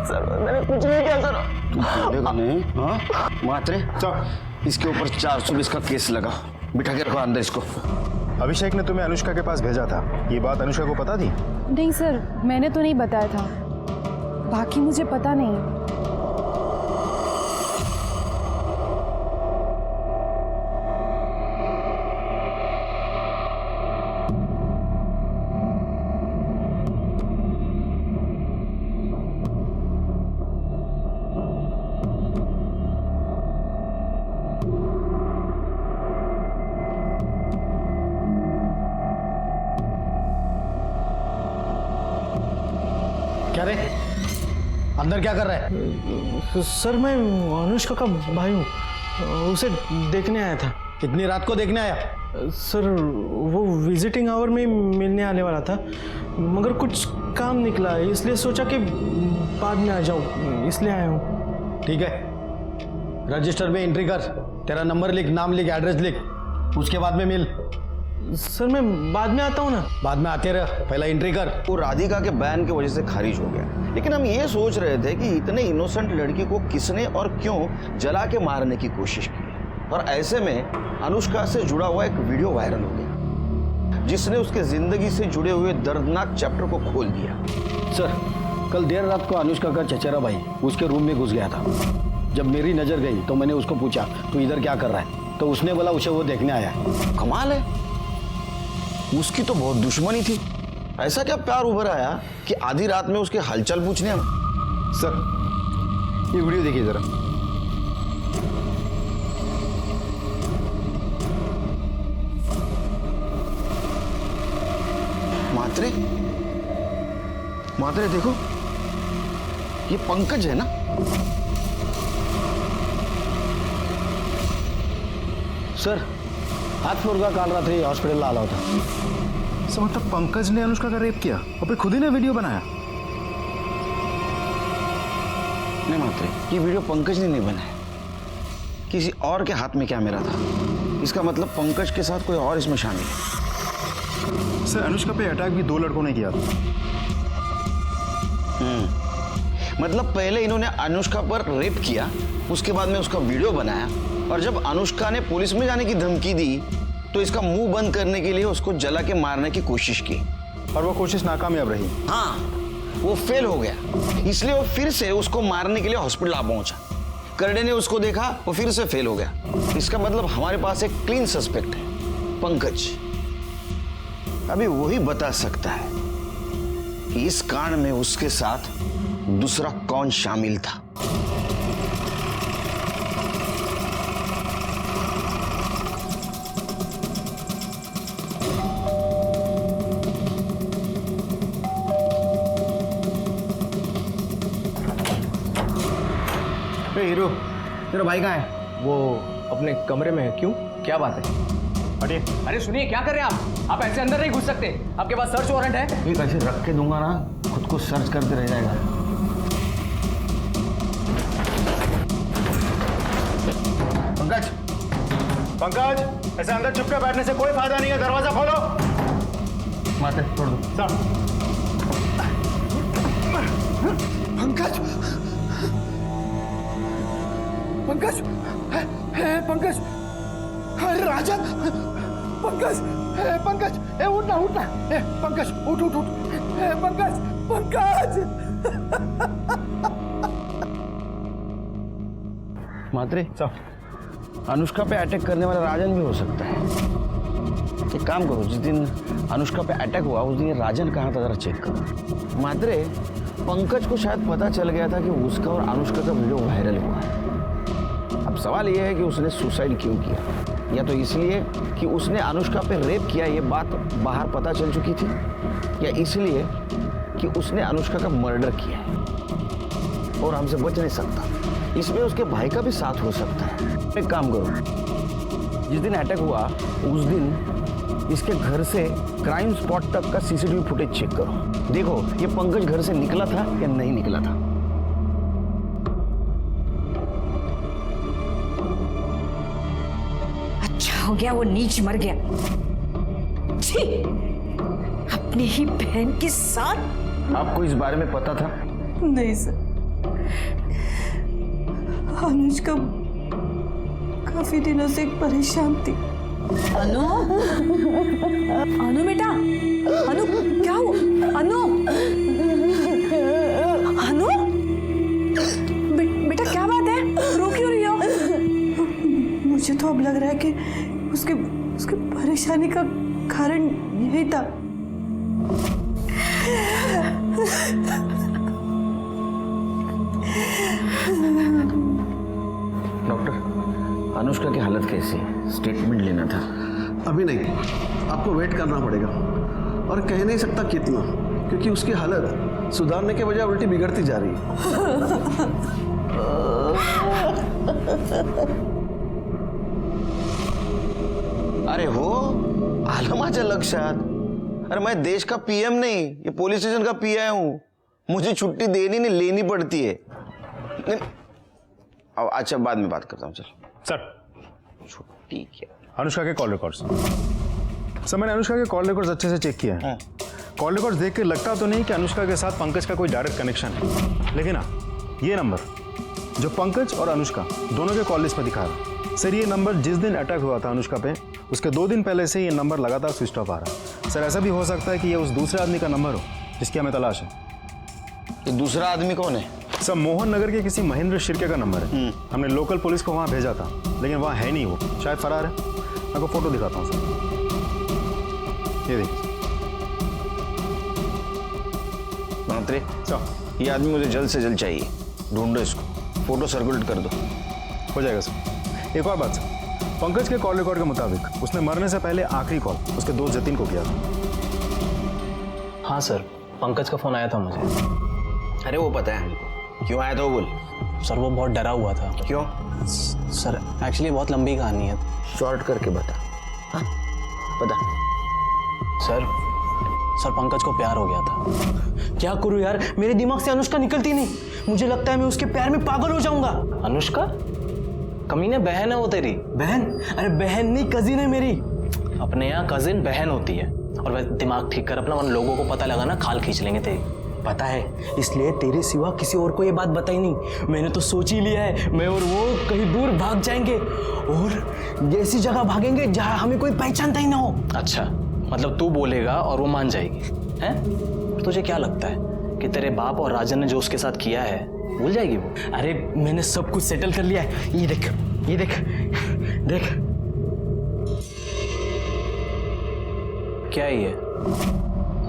सर, मैंने कुछ नहीं किया सर। देखो नहीं, हाँ मात्रे, इसके ऊपर 420 का केस लगा। बिठा के रखो अंदर इसको। अभिषेक ने तुम्हें अनुष्का के पास भेजा था, ये बात अनुष्का को पता थी? नहीं सर, मैंने तो नहीं बताया था, बाकी मुझे पता नहीं। क्या रे, अंदर क्या कर रहा है? सर, मैं अनुष्का का भाई हूँ, उसे देखने आया था। इतनी रात को देखने आया? सर, वो विजिटिंग आवर में मिलने आने वाला था, मगर कुछ काम निकला, इसलिए सोचा कि बाद में आ जाऊँ, इसलिए आया हूँ। ठीक है, रजिस्टर में एंट्री कर, तेरा नंबर लिख, नाम लिख, एड्रेस लिख, उसके बाद में मिल। सर, मैं बाद में आता हूँ ना। बाद में आते रह, पहला एंट्री कर। वो राधिका के बैन की वजह से खारिज हो गया, लेकिन हम ये सोच रहे थे कि इतने इनोसेंट लड़की को किसने और क्यों जला के मारने की कोशिश की। और ऐसे में अनुष्का से जुड़ा हुआ एक वीडियो वायरल हो गया, जिसने उसके जिंदगी से जुड़े हुए दर्दनाक चैप्टर को खोल दिया। सर, कल देर रात को अनुष्का का चचेरा भाई उसके रूम में घुस गया था। जब मेरी नजर गई तो मैंने उसको पूछा, तू इधर क्या कर रहा है? तो उसने बोला उसे वो देखने आया है। कमाल है, उसकी तो बहुत दुश्मनी थी। ऐसा क्या प्यार उभर आया कि आधी रात में उसके हलचल पूछने आया? सर, ये वीडियो देखिए जरा। मात्रे मात्रे देखो, ये पंकज है ना? सर, 8 फ्लोर का काल रात्रि हॉस्पिटल ला होता। सर मतलब पंकज ने अनुष्का का रेप किया और फिर खुद ही ने वीडियो बनाया? नहीं मात्रे, ये वीडियो पंकज ने नहीं बनाया, किसी और के हाथ में कैमरा था। इसका मतलब पंकज के साथ कोई और इसमें शामिल है। सर अनुष्का पे अटैक भी 2 लड़कों ने किया था। मतलब पहले इन्होंने अनुष्का पर रेप किया, उसके बाद में उसका वीडियो बनाया, और जब अनुष्का ने पुलिस में जाने की धमकी दी तो इसका मुंह बंद करने के लिए उसको जला के मारने की कोशिश की, और वो कोशिश नाकामयाब रही। हाँ, वो फेल हो गया, इसलिए वो फिर से उसको मारने के लिए हॉस्पिटल आ पहुंचा। करडे ने उसको देखा, वो फिर से फेल हो गया। इसका मतलब हमारे पास एक क्लीन सस्पेक्ट है, पंकज। अभी वही बता सकता है कि इस कांड में उसके साथ दूसरा कौन शामिल था। हीरो, तेरा भाई कहाँ है? वो अपने कमरे में है। क्यों, क्या बात है? अरे सुनिए, क्या कर रहे हैं आप ऐसे अंदर नहीं घुस सकते। आपके पास सर्च वारंट है। एक ऐसे रख के दूंगा ना, खुद को सर्च करते रह जाएगा। पंकज, पंकज, ऐसे अंदर चुपके बैठने से कोई फायदा नहीं है, दरवाजा खोलो। माते छोड़ दो। पंकज, पंकज, पंकज, अरे राजन, पंकज, पंकज, उठना उठना, पंकज उठ उठ उठ, पंकज, पंकज। मात्रे, अनुष्का पे अटैक करने वाला राजन भी हो सकता है। एक काम करो, जिस दिन अनुष्का पे अटैक हुआ उस दिन राजन कहाँ था जरा चेक करो। मात्रे, पंकज को शायद पता चल गया था कि उसका और अनुष्का का वीडियो वायरल हुआ है। अब सवाल यह है कि उसने सुसाइड क्यों किया, या तो इसलिए कि उसने अनुष्का पे रेप किया, ये बात बाहर पता चल चुकी थी, या इसलिए कि उसने अनुष्का का मर्डर किया है और हमसे बच नहीं सकता। इसमें उसके भाई का भी साथ हो सकता है। एक काम करो, जिस दिन अटैक हुआ उस दिन इसके घर से क्राइम स्पॉट तक का सीसीटीवी फुटेज चेक करो। देखो ये पंकज घर से निकला था या नहीं निकला था। अच्छा हो गया वो नीच मर गया। छी, अपनी ही बहन के साथ। आपको इस बारे में पता था? नहीं सर, अनुष्का काफी दिनों से परेशान थी। अनु, अनु बेटा, अनु क्या हुआ? अनु, अनु, बेटा क्या बात है, रो क्यों रही हो? मुझे तो अब लग रहा है कि उसके परेशानी का कारण यही था। डॉक्टर, अनुष्का की हालत कैसी है? स्टेटमेंट लेना था। अभी नहीं, आपको वेट करना पड़ेगा, और कह नहीं सकता कितना, क्योंकि उसकी हालत सुधारने के बजाय उल्टी बिगड़ती जा रही है। अरे हो, आलं माझ्या लक्षात। अरे मैं देश का पीएम नहीं, ये पुलिस स्टेशन का पीआई हूँ। मुझे छुट्टी देनी नहीं लेनी पड़ती है। नहीं, अच्छा बाद में बात करता हूँ। चल सर, छुट्टी क्या? अनुष्का के कॉल रिकॉर्ड्स। सर मैंने अनुष्का के कॉल रिकॉर्ड्स अच्छे से चेक किया है। कॉल रिकॉर्ड्स देख के लगता तो नहीं कि अनुष्का के साथ पंकज का कोई डायरेक्ट कनेक्शन है, लेकिन हाँ ये नंबर जो पंकज और अनुष्का दोनों के कॉल लिस्ट पर दिखा रहा है, सर ये नंबर जिस दिन अटैक हुआ था अनुष्का पे उसके 2 दिन पहले से ये नंबर लगातार स्विच ऑफ आ रहा है। सर ऐसा भी हो सकता है कि ये उस दूसरे आदमी का नंबर हो जिसकी हमें तलाश है। ये दूसरा आदमी कौन है? सर मोहन नगर के किसी महेंद्र शिर्के का नंबर है। हमने लोकल पुलिस को वहाँ भेजा था, लेकिन वहाँ है नहीं, वो शायद फरार है। मैं आपको फोटो दिखाता हूँ सर, ये देखिए। मंत्री, ये आदमी मुझे जल्द से जल्द चाहिए, ढूंढो इसको, फोटो सर्कुलेट कर दो। हो जाएगा सर। एक और बात सर, पंकज के कॉल रिकॉर्ड के मुताबिक उसने मरने से पहले आखिरी कॉल उसके दोस्त जतिन को किया था। हाँ सर, पंकज का फ़ोन आया था मुझे। अरे वो पता है, क्यों आया था वो बोल। सर वो बहुत डरा हुआ था। क्यों? सर एक्चुअली बहुत लंबी कहानी है। शॉर्ट करके बता। हाँ बता। सर पंकज को प्यार हो गया था। क्या करूँ यार, मेरे दिमाग से अनुष्का निकलती नहीं। मुझे लगता है मैं उसके प्यार में पागल हो जाऊंगा। अनुष्का? कमीने बहन है वो तेरी। बहन? अरे बहन नहीं, कजिन है मेरी। अपने यहाँ कजिन बहन होती है। और वैसे दिमाग ठीक कर अपना, वरना लोगों को पता लगा ना खाल खींच लेंगे तेरी। पता है, इसलिए तेरे सिवा किसी और को ये बात बताई नहीं। मैंने तो सोच ही लिया है, मैं और वो कहीं दूर भाग जाएंगे और ऐसी जगह भागेंगे जहां हमें कोई पहचानता ही ना हो। अच्छा, मतलब तू बोलेगा और वो मान जाएगी, हैं? तुझे क्या लगता है कि तेरे बाप और राजन ने जो उसके साथ किया है भूल जाएगी वो? अरे मैंने सब कुछ सेटल कर लिया है। ये देख, ये देख, देख। क्या है ये?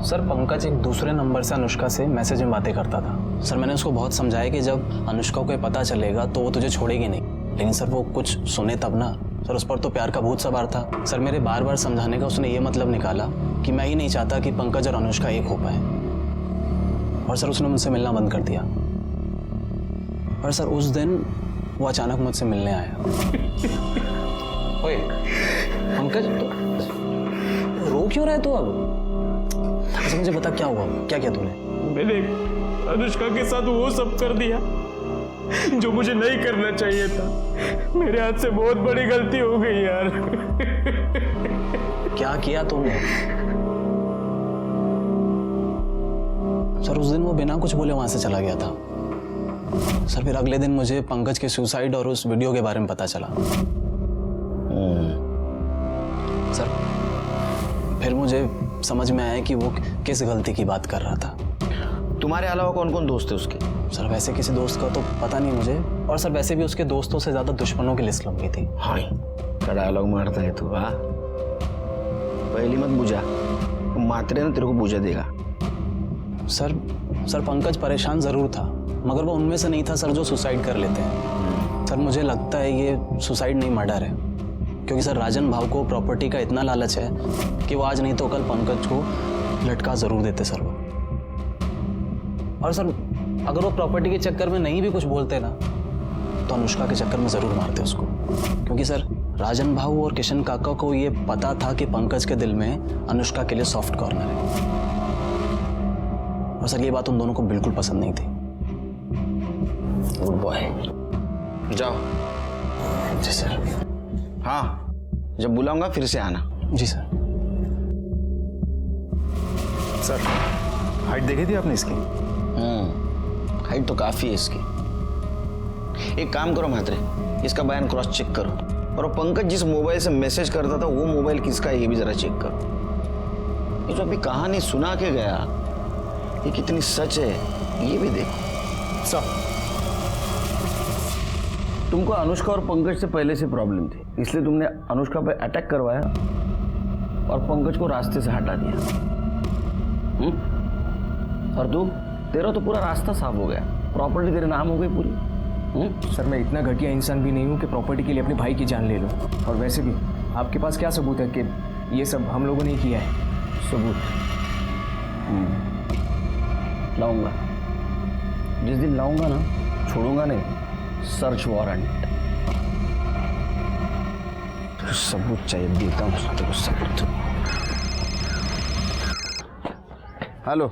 सर पंकज एक दूसरे नंबर से अनुष्का से मैसेज में बातें करता था। सर मैंने उसको बहुत समझाया कि जब अनुष्का को ये पता चलेगा तो वो तुझे छोड़ेगी नहीं, लेकिन सर वो कुछ सुने तब ना। सर उस पर तो प्यार का भूत सवार था। सर मेरे बार बार समझाने का उसने ये मतलब निकाला कि मैं ही नहीं चाहता कि पंकज और अनुष्का एक हो पाए, और सर उसने मुझसे मिलना बंद कर दिया। और सर उस दिन वो अचानक मुझसे मिलने आया। ओए पंकज, तो रो क्यों रहा है तू अब? अच्छा मुझे बता क्या हुआ, क्या किया तूने? मैंने अनुष्का के साथ वो सब कर दिया जो मुझे नहीं करना चाहिए था। मेरे हाथ से बहुत बड़ी गलती हो गई यार। क्या किया तुमने? सर उस दिन वो बिना कुछ बोले वहां से चला गया था। सर फिर अगले दिन मुझे पंकज के सुसाइड और उस वीडियो के बारे में पता चला। सर फिर मुझे समझ में आया कि वो किस गलती की बात कर रहा था। तुम्हारे अलावा कौन कौन दोस्त है उसके? सर वैसे किसी दोस्त का तो पता नहीं मुझे, और सर वैसे भी उसके दोस्तों से ज्यादा दुश्मनों की लिस्ट लंबी थी। हाँ क्या डायलॉग मारता है तू। हाँ पहली मत बुझा, मात्रे ना तेरे को बुझा देगा। सर पंकज परेशान जरूर था, मगर वो उनमें से नहीं था सर जो सुसाइड कर लेते हैं। सर मुझे लगता है ये सुसाइड नहीं मर्डर है, क्योंकि सर राजन भाव को प्रॉपर्टी का इतना लालच है कि वो आज नहीं तो कल पंकज को लटका जरूर देते सर वो। और सर अगर वो प्रॉपर्टी के चक्कर में नहीं भी कुछ बोलते ना तो अनुष्का के चक्कर में जरूर मारते उसको, क्योंकि सर राजन भाव और किशन काका को ये पता था कि पंकज के दिल में अनुष्का के लिए सॉफ्ट कॉर्नर है, और सर ये बात उन दोनों को बिल्कुल पसंद नहीं थी। गुड बॉय, जाओ। जी सर। हाँ जब बुलाऊंगा फिर से आना। जी सर। सर हाइट देखी थी आपने इसकी? हाइट तो काफी है इसकी। एक काम करो म्हात्रे, इसका बयान क्रॉस चेक करो, और वो पंकज जिस मोबाइल से मैसेज करता था वो मोबाइल किसका है ये भी जरा चेक करो। ये जो अभी कहानी सुना के गया ये कितनी सच है ये भी देखो। सर तुमको अनुष्का और पंकज से पहले से प्रॉब्लम थी, इसलिए तुमने अनुष्का पे अटैक करवाया और पंकज को रास्ते से हटा दिया। और तू, तेरा तो पूरा रास्ता साफ हो गया, प्रॉपर्टी तेरे नाम हो गई पूरी। सर मैं इतना घटिया इंसान भी नहीं हूँ कि प्रॉपर्टी के लिए अपने भाई की जान ले लूँ। और वैसे भी आपके पास क्या सबूत है कि ये सब हम लोगों ने किया है? सबूत लाऊंगा, जिस दिन लाऊंगा ना छोड़ूंगा नहीं। सर्च वारंट, सबूत चाहिए, देता हूँ तेरे को सबूत। हेलो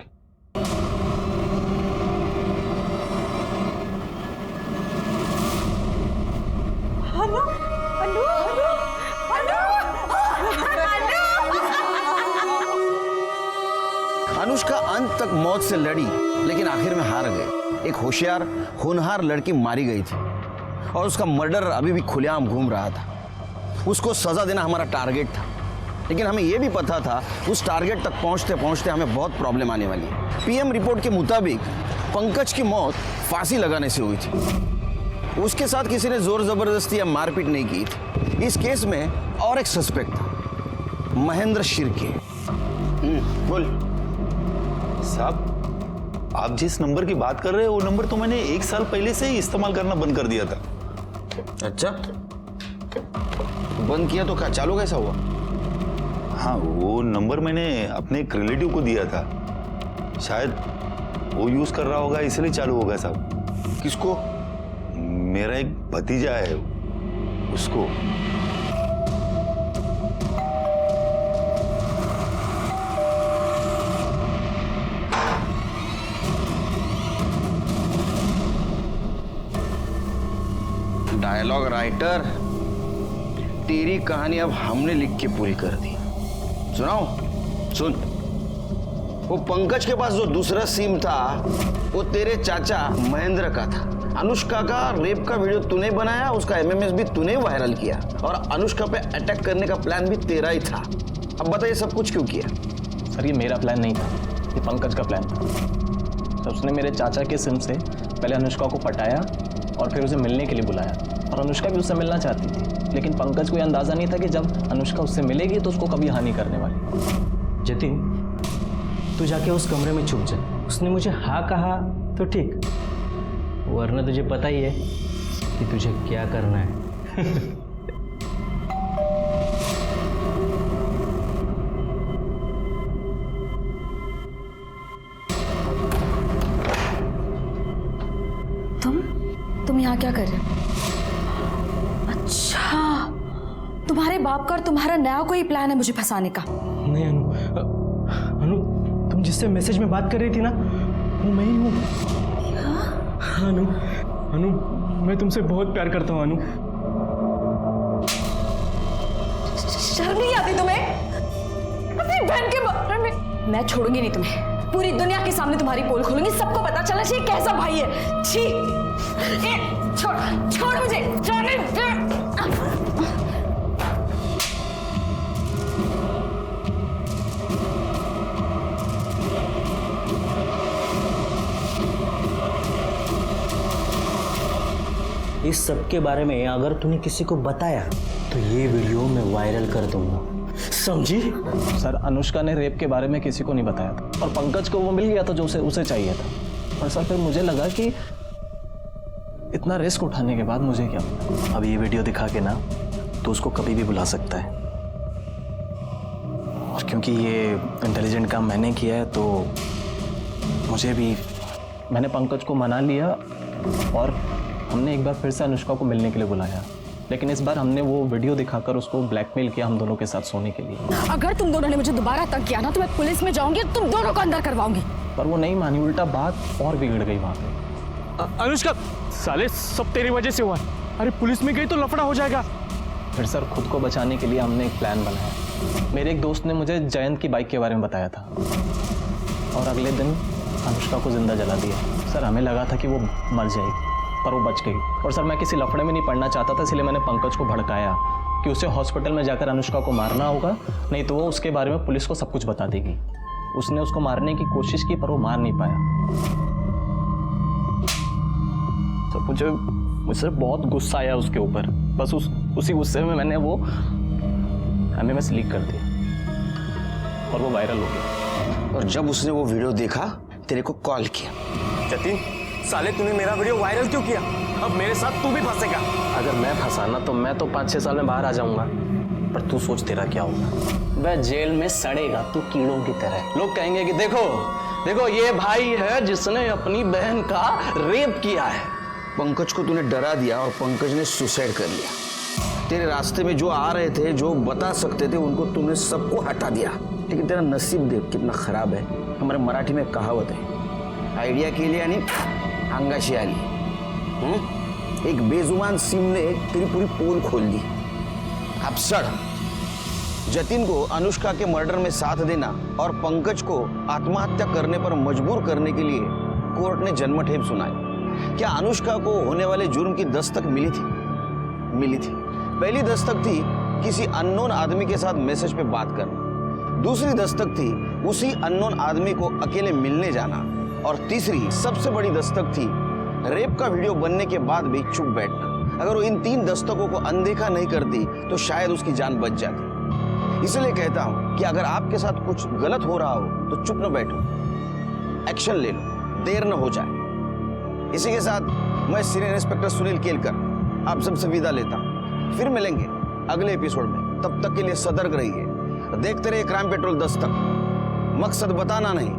अनुष्का अंत तक मौत से लड़ी, लेकिन आखिर में हार गई। एक होशियार होनहार लड़की मारी गई थी और उसका मर्डर अभी भी खुलेआम घूम रहा था। उसको सजा देना हमारा टारगेट था, लेकिन हमें यह भी पता था उस टारगेट तक पहुंचते पहुंचते हमें बहुत प्रॉब्लम आने वाली है। पीएम रिपोर्ट के मुताबिक पंकज की मौत फांसी लगाने से हुई थी। उसके साथ किसी ने जोर जबरदस्ती या मारपीट नहीं की थी। इस केस में और एक सस्पेक्ट था, महेंद्र शिर्के। बोल साहब, आप जिस नंबर की बात कर रहे हैं वो नंबर तो मैंने 1 साल पहले से ही इस्तेमाल करना बंद कर दिया था। अच्छा, बंद किया तो क्या चालू कैसा हुआ? हाँ, वो नंबर मैंने अपने एक रिलेटिव को दिया था, शायद वो यूज कर रहा होगा इसलिए चालू होगा साहब। किसको? मेरा एक भतीजा है, उसको। डायलॉग राइटर, तेरी कहानी अब हमने लिख के पूरी कर दी। सुनाओ? सुन। वो पंकज के पास जो दूसरा सिम था वो तेरे चाचा महेंद्र का था। अनुष्का का रेप का वीडियो तूने बनाया, उसका एमएमएस भी तूने वायरल किया और अनुष्का पे अटैक करने का प्लान भी तेरा ही था। अब बताइए सब कुछ क्यों किया? सर ये मेरा प्लान नहीं था, ये पंकज का प्लान था। तो उसने मेरे चाचा के सिम से पहले अनुष्का को पटाया और फिर उसे मिलने के लिए बुलाया, और अनुष्का भी उससे मिलना चाहती थी, लेकिन पंकज को यह अंदाज़ा नहीं था कि जब अनुष्का उससे मिलेगी तो उसको कभी हानि करने वाली। जतिन, तू जाके उस कमरे में छुप जा। उसने मुझे हाँ कहा तो ठीक, वरना तुझे पता ही है कि तुझे क्या करना है। तुम यहाँ क्या कर रहे हो? अच्छा, तुम्हारे बाप का और तुम्हारा नया कोई प्लान है मुझे फंसाने का? नहीं अनु, तुम जिससे मैसेज में बात कर रही थी ना, वो मैं ही हूँ। अनु, मैं तुमसे बहुत प्यार करता हूँ अनु। शर्म नहीं आती तुम्हें? अपनी बहन के बारे में। मैं छोड़ूंगी नहीं तुम्हें, पूरी दुनिया के सामने तुम्हारी पोल खोलूंगी, सबको पता चलना चाहिए कैसा भाई है। छी, छोड़ छोड़ मुझे, जाने दे। इस सब के बारे में अगर तूने किसी को बताया तो ये वीडियो मैं वायरल कर दूंगा, समझी? सर अनुष्का ने रेप के बारे में किसी को नहीं बताया था, और पंकज को वो मिल गया था जो उसे चाहिए था। और सर फिर मुझे लगा कि इतना रिस्क उठाने के बाद मुझे क्या पता, अब ये वीडियो दिखा के ना तो उसको कभी भी बुला सकता है। और क्योंकि ये इंटेलिजेंट काम मैंने किया है तो मुझे भी, मैंने पंकज को मना लिया और हमने एक बार फिर से अनुष्का को मिलने के लिए बुलाया, लेकिन इस बार हमने वो वीडियो दिखाकर उसको ब्लैकमेल किया हम दोनों के साथ सोने के लिए। अगर तुम दोनों ने मुझे दोबारा तंग किया ना तो मैं पुलिस में जाऊंगी और तुम दोनों को अंदर करवाऊंगी। पर वो नहीं मानी, उल्टा बात और बिगड़ गई वहां पे। अनुष्का, साले सब तेरी वजह से हुआ। अरे पुलिस में गई तो लफड़ा हो जाएगा। फिर सर खुद को बचाने के लिए हमने एक प्लान बनाया। मेरे एक दोस्त ने मुझे जयंत की बाइक के बारे में बताया था और अगले दिन अनुष्का को जिंदा जला दिया। सर हमें लगा था कि वो मर जाएगी पर वो बच गई। और सर मैं किसी लफड़े में नहीं पड़ना चाहता था, इसलिए मैंने पंकज को भड़काया कि उसे हॉस्पिटल में जाकर अनुष्का को मारना होगा, नहीं तो वो उसके बारे में पुलिस को सब कुछ बता देगी। उसने उसको मारने की कोशिश की पर वो मार नहीं पाया। तो मुझे बहुत गुस्सा आया उसके ऊपर। बस उसी गुस्से में मैंने वो एमएमएस लीक कर दिया और वो वायरल हो गया। और जब उसने वो वीडियो देखा तेरे को कॉल किया। जतिन, साले तूने मेरा वीडियो वायरल क्यों किया? अब मेरे साथ तू भी फंसेगा। अगर मैं फंसाना तो मैं तो 5-6 साल में बाहर आ जाऊंगा, पर तू सोच तेरा क्या होगा। वह जेल में सड़ेगा तू कीड़ों की तरह। लोग कहेंगे कि देखो ये भाई है जिसने अपनी बहन का रेप किया है। पंकज को तूने डरा दिया और पंकज ने सुसाइड कर लिया। तेरे रास्ते में जो आ रहे थे, जो बता सकते थे, उनको तूने सबको हटा दिया। लेकिन तेरा नसीब देख कितना खराब है। हमारे मराठी में कहावत है, आइडिया के लिए यानी अंगाशी आली। एक बेजुबान सिम ने तेरी पूरी पोल खोल दी। अब सड़। जतिन को अनुष्का के मर्डर में साथ देना और पंकज को आत्महत्या करने पर मजबूर करने के लिए कोर्ट ने जन्मठेप सुनाई। क्या अनुष्का को होने वाले जुर्म की दस्तक मिली थी? मिली थी। पहली दस्तक थी किसी अननोन आदमी के साथ मैसेज पे बात करना। दूसरी दस्तक थी उसी अननोन आदमी को अकेले मिलने जाना। और तीसरी सबसे बड़ी दस्तक थी रेप का वीडियो बनने के बाद भी चुप बैठना। अगर वो इन 3 दस्तकों को अनदेखा नहीं करती तो शायद उसकी जान बच जाती। इसलिए कहता हूं कि अगर आपके साथ कुछ गलत हो रहा हो तो चुप न बैठो, एक्शन ले लो, देर न हो जाए। इसी के साथ मैं सीनियर इंस्पेक्टर सुनील केलकर आप सबसे विदा लेता हूं। फिर मिलेंगे अगले एपिसोड में। तब तक के लिए सतर्क रहिए, देखते रहिए क्राइम पेट्रोल दस्तक। मकसद बताना नहीं,